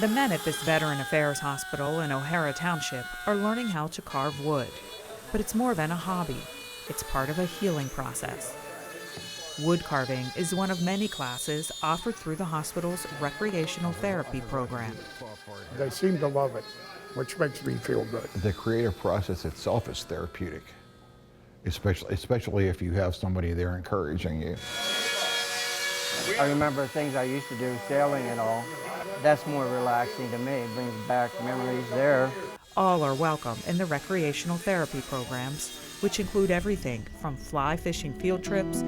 The men at this Veteran Affairs Hospital in O'Hara Township are learning how to carve wood. But it's more than a hobby. It's part of a healing process. Wood carving is one of many classes offered through the hospital's recreational therapy program. They seem to love it, which makes me feel good. The creative process itself is therapeutic, especially if you have somebody there encouraging you. I remember things I used to do, sailing and all. That's more relaxing to me. It brings back memories there. All are welcome in the recreational therapy programs, which include everything from fly fishing field trips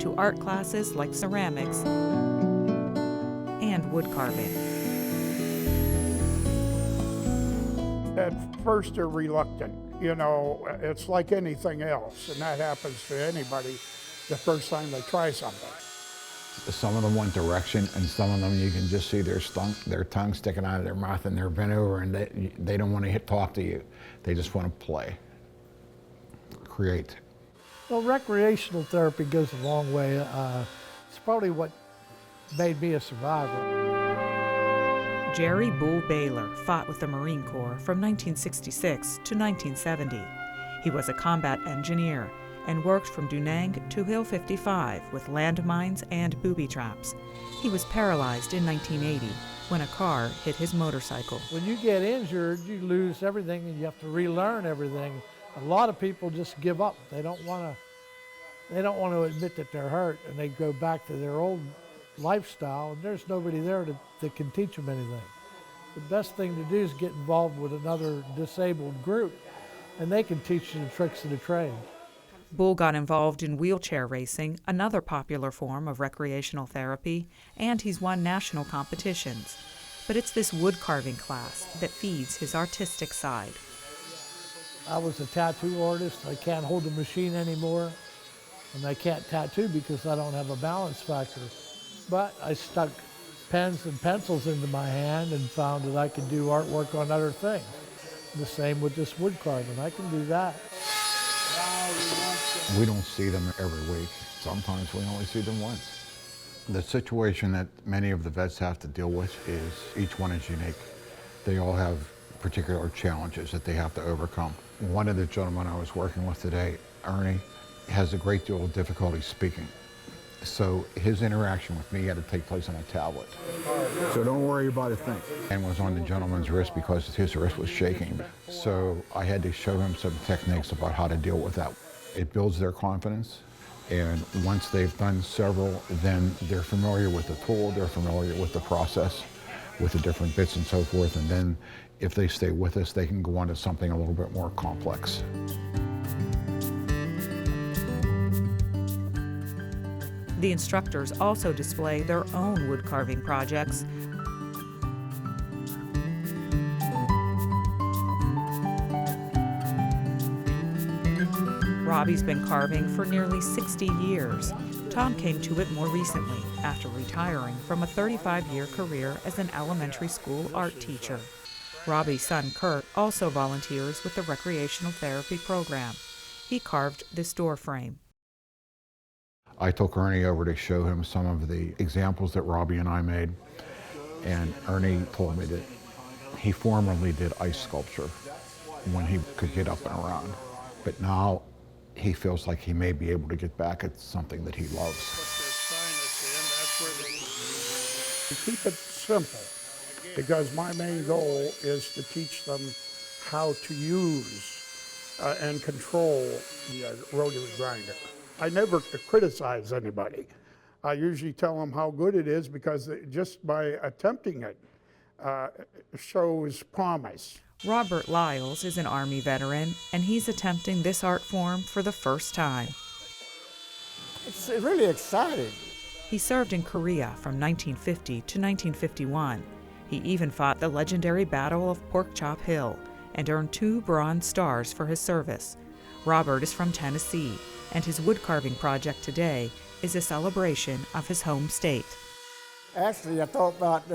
to art classes like ceramics and wood carving. At first they're reluctant. You know, it's like anything else, and that happens to anybody the first time they try something. Some of them want direction, and some of them you can just see their tongue sticking out of their mouth, and they're bent over, and they don't want to talk to you. They just want to play, create. Well, recreational therapy goes a long way. It's probably what made me a survivor. Jerry Bull Baylor fought with the Marine Corps from 1966 to 1970. He was a combat engineer and worked from Dunang to Hill 55 with landmines and booby traps. He was paralyzed in 1980 when a car hit his motorcycle. When you get injured, you lose everything and you have to relearn everything. A lot of people just give up. They don't want to admit that they're hurt, and they go back to their old lifestyle, and there's nobody there that can teach them anything. The best thing to do is get involved with another disabled group, and they can teach you the tricks of the trade. Bull got involved in wheelchair racing, another popular form of recreational therapy, and he's won national competitions. But it's this wood carving class that feeds his artistic side. I was a tattoo artist. I can't hold a machine anymore, and I can't tattoo because I don't have a balance factor. But I stuck pens and pencils into my hand and found that I could do artwork on other things. The same with this wood carving. I can do that. We don't see them every week. Sometimes we only see them once. The situation that many of the vets have to deal with is each one is unique. They all have particular challenges that they have to overcome. One of the gentlemen I was working with today, Ernie, has a great deal of difficulty speaking. So his interaction with me had to take place on a tablet. So don't worry about a thing. And was on the gentleman's wrist because his wrist was shaking. So I had to show him some techniques about how to deal with that. It builds their confidence, and once they've done several, then they're familiar with the tool, they're familiar with the process, with the different bits and so forth, and then if they stay with us, they can go on to something a little bit more complex. The instructors also display their own wood carving projects. Robbie's been carving for nearly 60 years. Tom came to it more recently after retiring from a 35-year career as an elementary school art teacher. Robbie's son, Kurt, also volunteers with the recreational therapy program. He carved this door frame. I took Ernie over to show him some of the examples that Robbie and I made, and Ernie told me that he formerly did ice sculpture when he could get up and around, but now he feels like he may be able to get back at something that he loves. Keep it simple, because my main goal is to teach them how to use and control the rotary grinder. I never criticize anybody. I usually tell them how good it is, because just by attempting it shows promise. Robert Lyles is an Army veteran, and he's attempting this art form for the first time. It's really exciting. He served in Korea from 1950 to 1951. He even fought the legendary Battle of Pork Chop Hill and earned 2 Bronze Stars for his service. Robert is from Tennessee, and his wood carving project today is a celebration of his home state. Actually, I thought about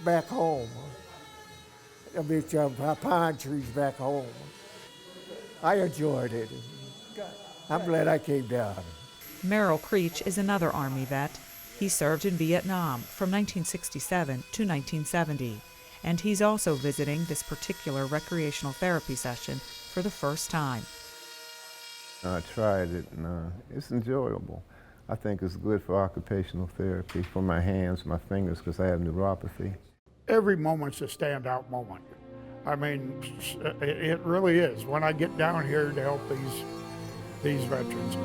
back home. I mean, pine trees back home. I enjoyed it. I'm glad I came down. Merrill Creech is another Army vet. He served in Vietnam from 1967 to 1970, and he's also visiting this particular recreational therapy session for the first time. I tried it, and it's enjoyable. I think it's good for occupational therapy, for my hands, my fingers, because I have neuropathy. Every moment's a standout moment. I mean, it really is when I get down here to help these veterans.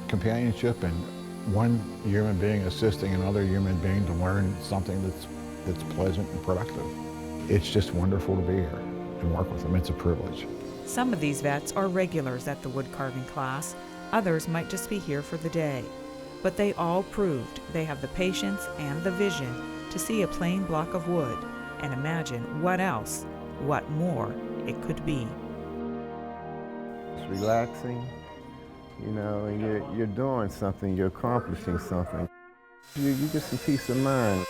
Companionship and one human being assisting another human being to learn something that's pleasant and productive. It's just wonderful to be here and work with them. It's a privilege. Some of these vets are regulars at the woodcarving class. Others might just be here for the day. But they all proved they have the patience and the vision to see a plain block of wood and imagine what else, what more it could be. It's relaxing, you know, and you're doing something, you're accomplishing something. You get some peace of mind.